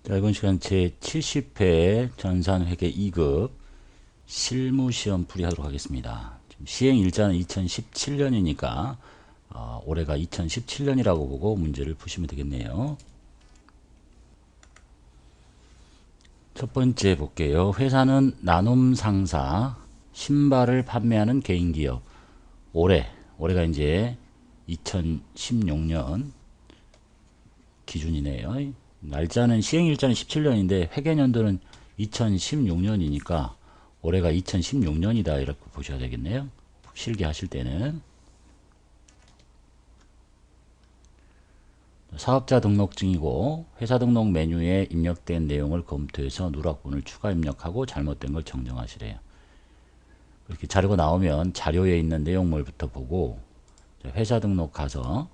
자, 이번 시간 제 70회 전산회계 2급 실무시험 풀이하도록 하겠습니다. 지금 시행일자는 2017년이니까 올해가 2017년이라고 보고 문제를 푸시면 되겠네요. 첫 번째 볼게요. 회사는 나눔 상사 신발을 판매하는 개인기업. 올해가 이제 2016년 기준이네요. 날짜는 시행일자는 17년인데 회계연도는 2016년이니까 올해가 2016년이다 이렇게 보셔야 되겠네요. 실기하실 때는 사업자 등록증이고 회사 등록 메뉴에 입력된 내용을 검토해서 누락분을 추가 입력하고 잘못된 걸 정정하시래요. 이렇게 자료가 나오면 자료에 있는 내용물부터 보고 회사 등록 가서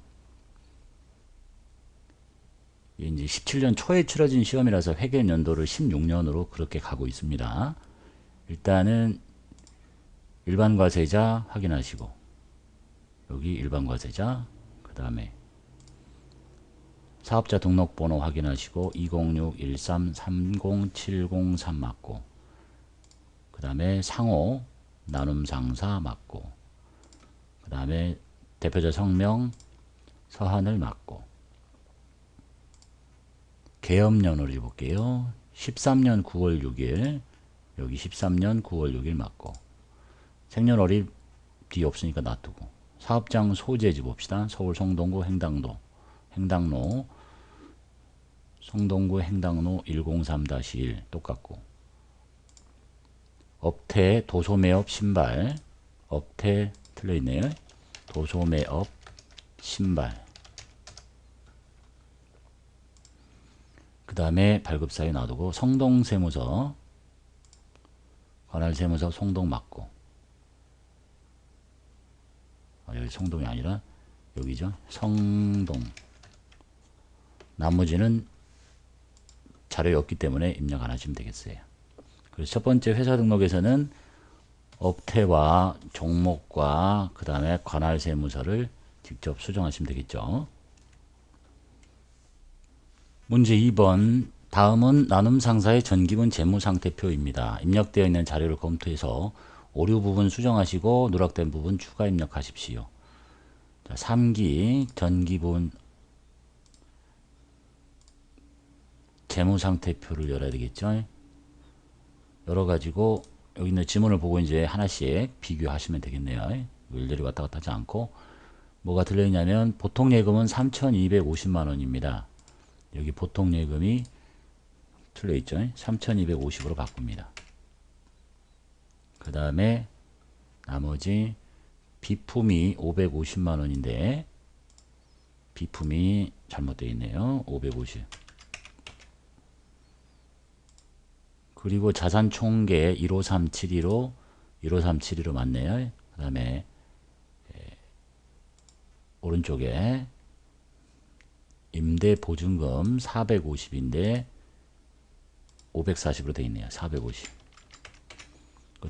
이제 17년 초에 치러진 시험이라서 회계 연도를 16년으로 그렇게 가고 있습니다. 일단은 일반 과세자 확인하시고 여기 일반 과세자 그 다음에 사업자 등록번호 확인하시고 206-13-30703 맞고 그 다음에 상호 나눔상사 맞고 그 다음에 대표자 성명 서한을 맞고 계엄연월일 볼게요. 13년 9월 6일 여기 13년 9월 6일 맞고 생년월일 뒤 없으니까 놔두고 사업장 소재지 봅시다. 서울 성동구 행당로 성동구 행당로 103-1 똑같고 업태 도소매업 신발 업태 틀려있네요. 도소매업 신발 그 다음에 발급사에 놔두고 성동세무서 관할세무서 성동 맞고 여기 성동이 아니라 여기죠. 성동 나머지는 자료에 없기 때문에 입력 안 하시면 되겠어요. 그래서 첫 번째 회사 등록에서는 업태와 종목과 그 다음에 관할세무서를 직접 수정하시면 되겠죠. 문제 2번 다음은 나눔상사의 전기분 재무상태표입니다. 입력되어 있는 자료를 검토해서 오류 부분 수정하시고 누락된 부분 추가 입력하십시오. 자, 3기 전기분 재무상태표를 열어야 되겠죠. 열어가지고 여기 있는 지문을 보고 이제 하나씩 비교하시면 되겠네요. 일일이 왔다 갔다 하지 않고 뭐가 들려있냐면 보통예금은 3,250만원입니다. 여기 보통예금이 틀려있죠. 3,250으로 바꿉니다. 그 다음에 나머지 비품이 550만원인데 비품이 잘못되어 있네요. 550. 그리고 자산 총계 15372로 맞네요. 그 다음에 오른쪽에 임대 보증금 450인데 540으로 되어 있네요. 450.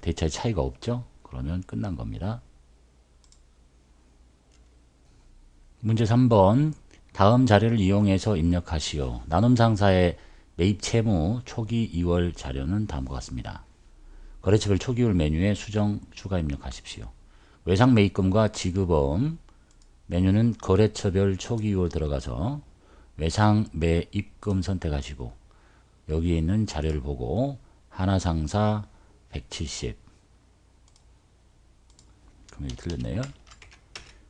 대차에 차이가 없죠? 그러면 끝난 겁니다. 문제 3번 다음 자료를 이용해서 입력하시오. 나눔상사의 매입 채무 초기 2월 자료는 다음과 같습니다. 거래처별 초기율 메뉴에 수정 추가 입력하십시오. 외상 매입금과 지급음 메뉴는 거래처별 초기 2월 들어가서 외상 매입금 선택하시고 여기에 있는 자료를 보고 하나상사 170 금액이 틀렸네요.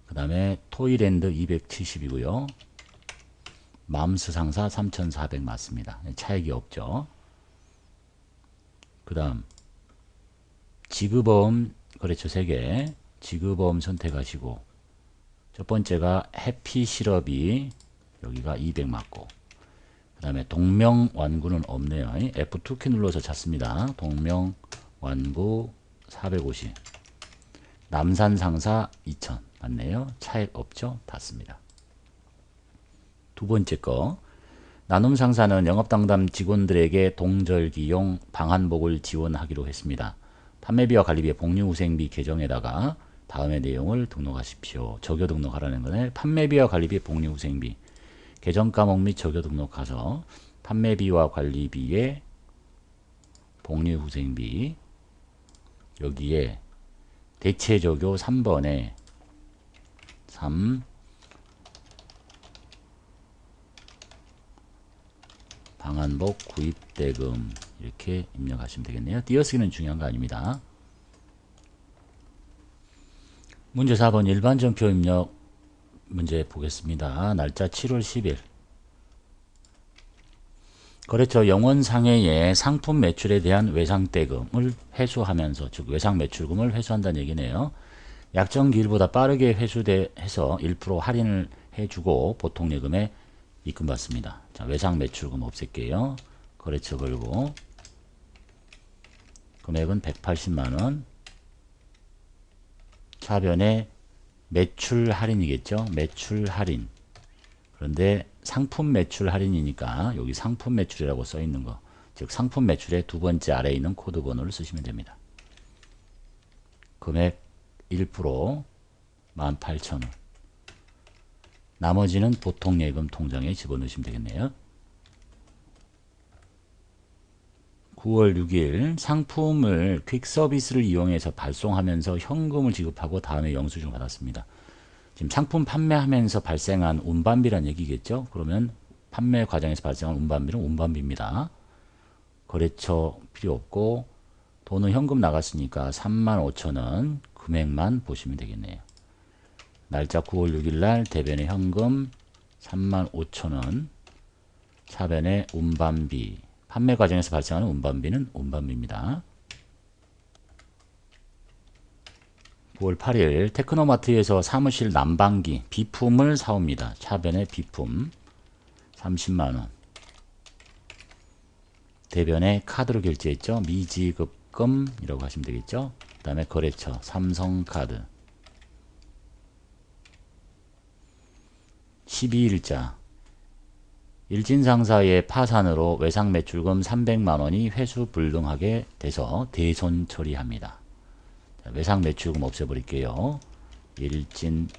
그 다음에 토이랜드 270이고요. 맘스상사 3400 맞습니다. 차익이 없죠. 그 다음 지급어음 거래처 3개 지급어음 선택하시고 첫 번째가 해피시럽이 여기가 200 맞고 그 다음에 동명완구는 없네요. F2키 눌러서 찾습니다. 동명완구 450 남산상사 2000 맞네요. 차익 없죠? 닿습니다. 두 번째 거 나눔상사는 영업담당 직원들에게 동절기용 방한복을 지원하기로 했습니다. 판매비와 관리비의 복리후생비 계정에다가 다음의 내용을 등록하십시오. 적여 등록하라는 거는 판매비와 관리비 복리후생비 계정 과목 및 적요 등록 가서 판매비와 관리비에 복리후생비, 여기에 대체적요 3번에 3 방한복 구입대금 이렇게 입력하시면 되겠네요. 띄어쓰기는 중요한 거 아닙니다. 문제 4번 일반 전표 입력 문제 보겠습니다. 날짜 7월 10일. 거래처 영원상해의 상품 매출에 대한 외상대금을 회수하면서, 즉 외상매출금을 회수한다는 얘기네요. 약정기일보다 빠르게 회수해서 1% 할인을 해주고 보통예금에 입금받습니다. 자, 외상매출금 없앨게요. 거래처 걸고 금액은 180만원. 차변에 매출 할인이겠죠. 매출 할인. 그런데 상품 매출 할인이니까 여기 상품 매출이라고 써 있는 거, 즉 상품 매출의 두 번째 아래에 있는 코드 번호를 쓰시면 됩니다. 금액 1% 18,000원. 나머지는 보통예금 통장에 집어넣으시면 되겠네요. 9월 6일 상품을 퀵서비스를 이용해서 발송하면서 현금을 지급하고 다음에 영수증을 받았습니다. 지금 상품 판매하면서 발생한 운반비란 얘기겠죠. 그러면 판매 과정에서 발생한 운반비는 운반비입니다. 거래처 필요 없고 돈은 현금 나갔으니까 35,000원 금액만 보시면 되겠네요. 날짜 9월 6일날 대변에 현금 35,000원, 차변에 운반비, 판매 과정에서 발생하는 운반비는 운반비입니다. 9월 8일 테크노마트에서 사무실 난방기 비품을 사옵니다. 차변에 비품 30만원. 대변에 카드로 결제했죠. 미지급금이라고 하시면 되겠죠. 그 다음에 거래처 삼성카드. 12일자 일진상사의 파산으로 외상매출금 300만원이 회수 불능하게 돼서 대손 처리합니다. 외상매출금 없애버릴게요. 일진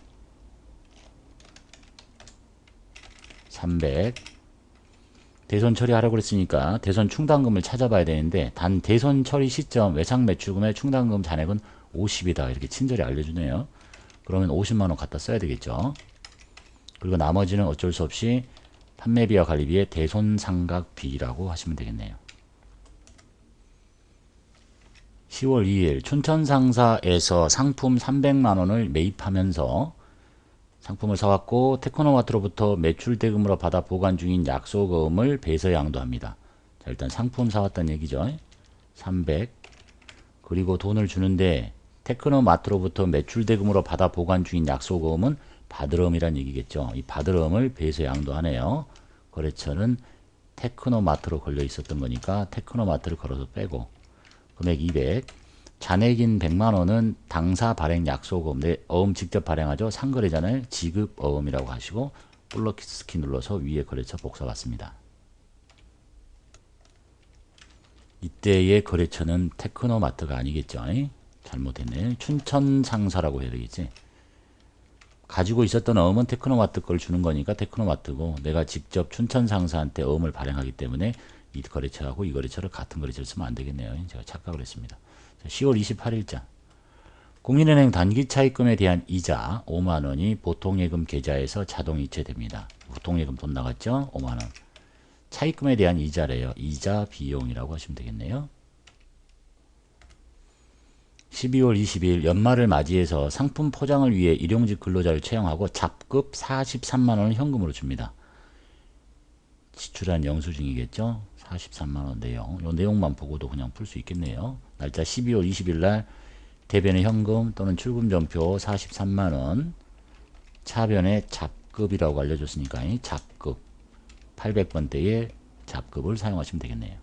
300. 대손 처리하라고 그랬으니까 대손 충당금을 찾아봐야 되는데, 단 대손 처리 시점 외상매출금의 충당금 잔액은 50이다 이렇게 친절히 알려주네요. 그러면 50만원 갖다 써야 되겠죠. 그리고 나머지는 어쩔 수 없이 판매비와 관리비의 대손상각비라고 하시면 되겠네요. 10월 2일 춘천상사에서 상품 300만원을 매입하면서 상품을 사왔고 테크노마트로부터 매출대금으로 받아 보관 중인 약소금을 배서양도합니다. 자, 일단 상품 사왔다는 얘기죠. 300. 그리고 돈을 주는데 테크노마트로부터 매출대금으로 받아 보관 중인 약소금은 바드럼이란 얘기겠죠. 이 바드럼을 배서양도하네요. 거래처는 테크노마트로 걸려 있었던 거니까 테크노마트를 걸어서 빼고 금액 200. 잔액인 100만원은 당사 발행 약소금, 어음 직접 발행하죠. 상거래잖아요. 지급 어음이라고 하시고 플러스키 눌러서 위에 거래처 복사 받습니다. 이때의 거래처는 테크노마트가 아니겠죠. 잘못했네. 춘천상사라고 해야 되겠지. 가지고 있었던 어음은 테크노마트 걸 주는 거니까 테크노마트고, 내가 직접 춘천상사한테 어음을 발행하기 때문에 이 거래처하고 이 거래처를 같은 거래처를 쓰면 안 되겠네요. 제가 착각을 했습니다. 10월 28일자 국민은행 단기차입금에 대한 이자 5만원이 보통예금 계좌에서 자동 이체됩니다. 보통예금 돈 나갔죠? 5만원. 차입금에 대한 이자래요. 이자 비용이라고 하시면 되겠네요. 12월 20일 연말을 맞이해서 상품 포장을 위해 일용직 근로자를 채용하고 잡급 43만원을 현금으로 줍니다. 지출한 영수증이겠죠. 43만원 내용. 이 내용만 보고도 그냥 풀 수 있겠네요. 날짜 12월 20일 날 대변에 현금 또는 출금전표 43만원, 차변에 잡급이라고 알려줬으니까 잡급 800번대의 잡급을 사용하시면 되겠네요.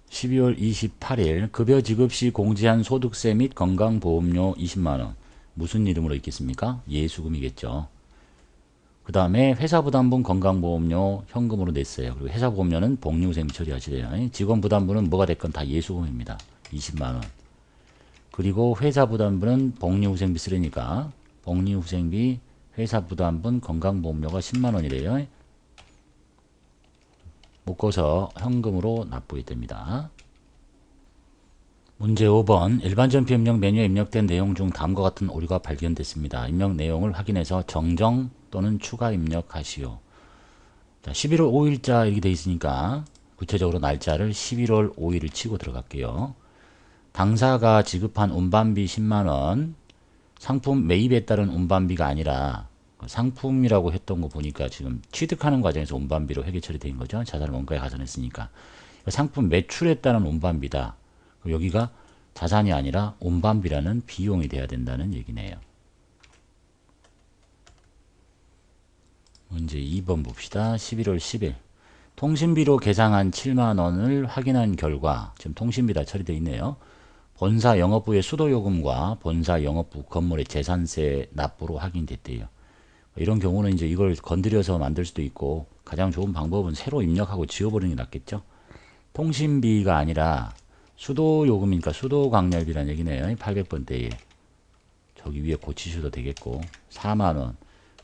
12월 28일 급여 지급 시 공제한 소득세 및 건강보험료 20만원. 무슨 이름으로 있겠습니까? 예수금이겠죠. 그 다음에 회사부담분 건강보험료 현금으로 냈어요. 그리고 회사보험료는 복리후생비 처리하시래요. 직원부담분은 뭐가 됐건 다 예수금입니다. 20만원. 그리고 회사부담분은 복리후생비 쓰려니까 복리후생비 회사 부담분 건강보험료가 10만원이래요. 묶어서 현금으로 납부이 됩니다. 문제 5번 일반전표 입력 메뉴에 입력된 내용 중 다음과 같은 오류가 발견됐습니다. 입력 내용을 확인해서 정정 또는 추가 입력하시오. 자, 11월 5일자 이렇게 되어 있으니까 구체적으로 날짜를 11월 5일을 치고 들어갈게요. 당사가 지급한 운반비 10만원, 상품 매입에 따른 운반비가 아니라 상품이라고 했던 거 보니까 지금 취득하는 과정에서 운반비로 회계 처리된 거죠. 자산을 원가에 가산했으니까. 상품 매출에 따른 운반비다. 여기가 자산이 아니라 운반비라는 비용이 돼야 된다는 얘기네요. 문제 2번 봅시다. 11월 10일 통신비로 계상한 7만원을 확인한 결과 지금 통신비 다 처리되어 있네요. 본사 영업부의 수도요금과 본사 영업부 건물의 재산세 납부로 확인됐대요. 이런 경우는 이제 이걸 건드려서 만들 수도 있고 가장 좋은 방법은 새로 입력하고 지워버리는 게 낫겠죠. 통신비가 아니라 수도요금이니까 수도광열비라는 얘기네요. 800번대 1. 저기 위에 고치셔도 되겠고 4만원.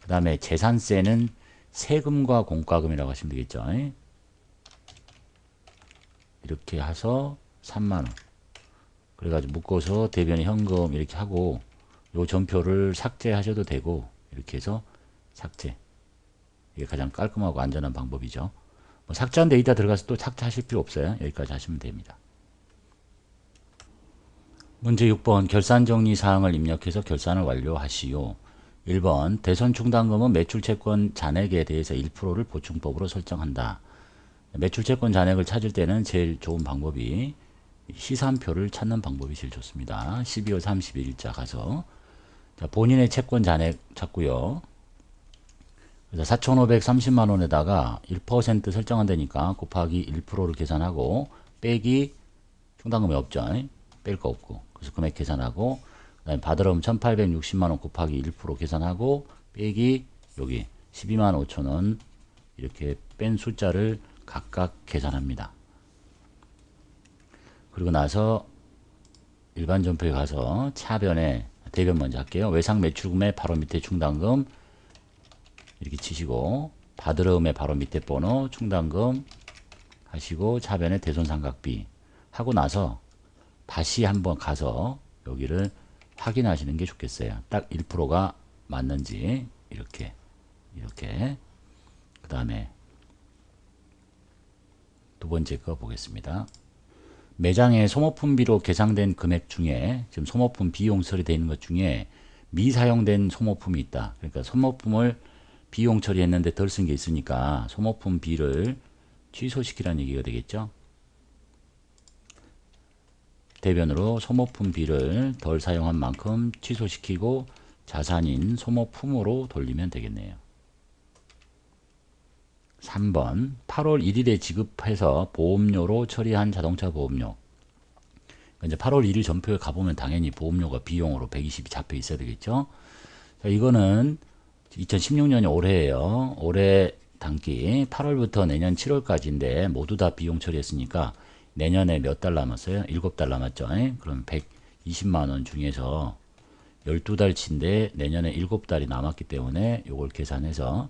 그 다음에 재산세는 세금과 공과금이라고 하시면 되겠죠. 이렇게 해서 3만원. 그래가지고 묶어서 대변에 현금 이렇게 하고 요 전표를 삭제하셔도 되고 이렇게 해서 삭제. 이게 가장 깔끔하고 안전한 방법이죠. 뭐 삭제한 데이터 들어가서 또 삭제하실 필요 없어요. 여기까지 하시면 됩니다. 문제 6번 결산정리 사항을 입력해서 결산을 완료하시오. 1번 대손 충당금은 매출채권 잔액에 대해서 1%를 보충법으로 설정한다. 매출채권 잔액을 찾을 때는 제일 좋은 방법이 시산표를 찾는 방법이 제일 좋습니다. 12월 31일자 가서 자, 본인의 채권 잔액 찾고요. 그래서 4,530만원에다가 1% 설정한다니까 곱하기 1%를 계산하고 빼기 충당금이 없죠. 뺄 거 없고 그래서 금액 계산하고 그다음에 받으러면 1,860만원 곱하기 1% 계산하고 빼기 여기 12만 5천원 이렇게 뺀 숫자를 각각 계산합니다. 그리고 나서 일반 전표에 가서 차변에 대변 먼저 할게요. 외상 매출금의 바로 밑에 충당금 이렇게 치시고 받으러음의 바로 밑에 번호 충당금 하시고 차변에 대손상각비 하고 나서 다시 한번 가서 여기를 확인하시는 게 좋겠어요. 딱 1%가 맞는지 이렇게 그 다음에 두 번째 거 보겠습니다. 매장에 소모품비로 계상된 금액 중에 지금 소모품 비용 처리되어 있는 것 중에 미사용된 소모품이 있다. 그러니까 소모품을 비용 처리했는데 덜 쓴 게 있으니까 소모품 비를 취소시키라는 얘기가 되겠죠. 대변으로 소모품 비를 덜 사용한 만큼 취소시키고 자산인 소모품으로 돌리면 되겠네요. 3번 8월 1일에 지급해서 보험료로 처리한 자동차 보험료. 이제 8월 1일 전표에 가보면 당연히 보험료가 비용으로 120이 잡혀 있어야 되겠죠. 자, 이거는 2016년이 올해예요. 올해 단기 8월부터 내년 7월까지인데 모두 다 비용 처리했으니까 내년에 몇 달 남았어요? 7달 남았죠. 그럼 120만원 중에서 12달치인데 내년에 7달이 남았기 때문에 이걸 계산해서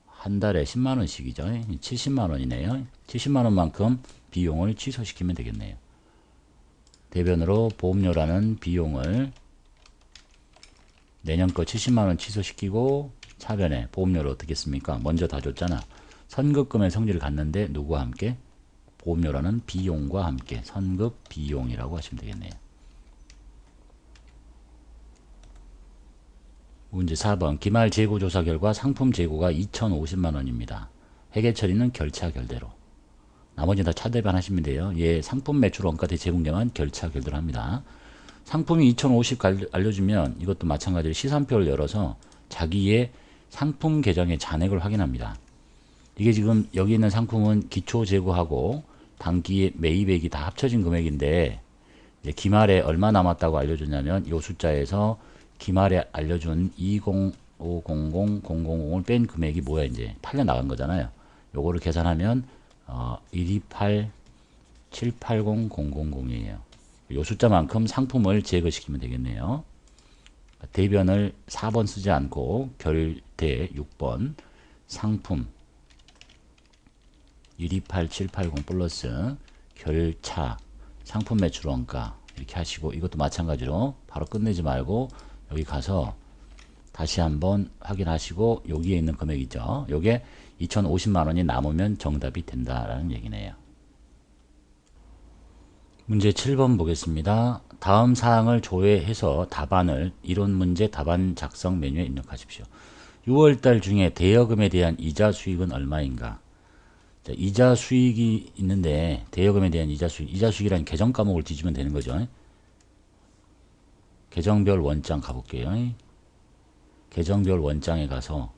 한 달에 10만원씩이죠. 70만원이네요. 70만원만큼 비용을 취소시키면 되겠네요. 대변으로 보험료라는 비용을 내년 거 70만원 취소시키고 차변에 보험료를 어떻게 씁니까? 먼저 다 줬잖아. 선급금의 성질을 갖는데 누구와 함께? 보험료라는 비용과 함께 선급 비용이라고 하시면 되겠네요. 문제 4번 기말 재고 조사 결과 상품 재고가 2,050만원입니다. 회계 처리는 결차 결대로. 나머지는 다 차대반 하시면 돼요. 예, 상품 매출 원가 대체분계만 결차 결대로 합니다. 상품이 2,050 알려주면 이것도 마찬가지로 시산표를 열어서 자기의 상품 계정의 잔액을 확인합니다. 이게 지금 여기 있는 상품은 기초 재고하고 단기 매입액이 다 합쳐진 금액인데 이제 기말에 얼마 남았다고 알려줬냐면 이 숫자에서 기말에 알려준 2050000을 뺀 금액이 뭐야 이제 팔려 나간 거잖아요. 요거를 계산하면 128780000이에요. 요 숫자만큼 상품을 제거시키면 되겠네요. 대변을 4번 쓰지 않고 결대 6번 상품 128780 플러스 결차 상품 매출 원가 이렇게 하시고 이것도 마찬가지로 바로 끝내지 말고 여기 가서 다시 한번 확인하시고 여기에 있는 금액이죠. 요게 2050만원이 남으면 정답이 된다라는 얘기네요. 문제 7번 보겠습니다. 다음 사항을 조회해서 답안을 이론 문제 답안 작성 메뉴에 입력하십시오. 6월달 중에 대여금에 대한 이자 수익은 얼마인가? 자, 이자 수익이 있는데 대여금에 대한 이자 수익이라는 계정 과목을 뒤지면 되는 거죠. 계정별 원장 가볼게요. 계정별 원장에 가서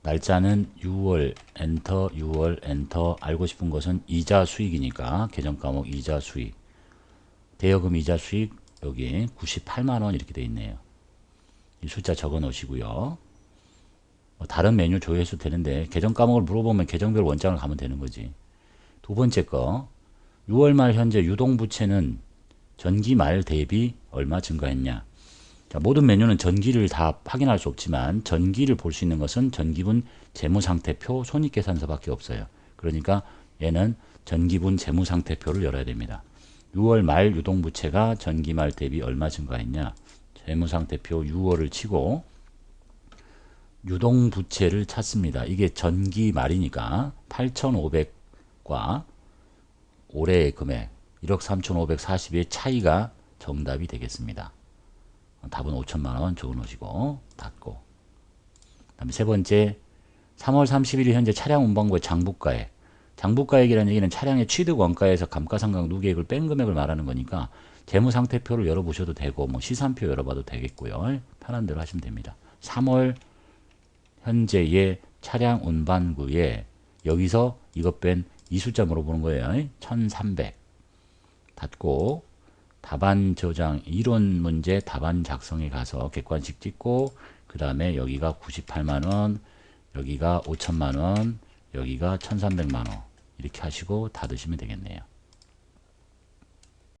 날짜는 6월 엔터 6월 엔터 알고 싶은 것은 이자 수익이니까 계정 과목 이자 수익 대여금 이자 수익 여기 98만원 이렇게 되어 있네요. 이 숫자 적어 놓으시고요. 뭐 다른 메뉴 조회해도 되는데 계정 과목을 물어보면 계정별 원장을 가면 되는 거지. 두 번째 거 6월 말 현재 유동부채는 전기 말 대비 얼마 증가했냐. 자, 모든 메뉴는 전기를 다 확인할 수 없지만 전기를 볼 수 있는 것은 전기분 재무상태표 손익계산서밖에 없어요. 그러니까 얘는 전기분 재무상태표를 열어야 됩니다. 6월 말 유동부채가 전기 말 대비 얼마 증가했냐. 재무상태표 6월을 치고 유동부채를 찾습니다. 이게 전기 말이니까 8,500과 올해의 금액 1억 3,540의 차이가 정답이 되겠습니다. 답은 5천만원 적어놓으시고 닫고 그 다음에 세 번째 3월 31일 현재 차량 운반고의 장부가액 장부가액이라는 얘기는 차량의 취득 원가에서 감가상각 누계액을 뺀 금액을 말하는 거니까 재무상태표를 열어보셔도 되고 뭐 시산표 열어봐도 되겠고요. 편한 대로 하시면 됩니다. 3월 현재의 차량 운반구에 여기서 이것 뺀 이 숫자 물어보는 거예요. 1300 닫고 답안 저장 이론 문제 답안 작성에 가서 객관식 찍고 그 다음에 여기가 98만원 여기가 5천만원 여기가 1300만원 이렇게 하시고 닫으시면 되겠네요.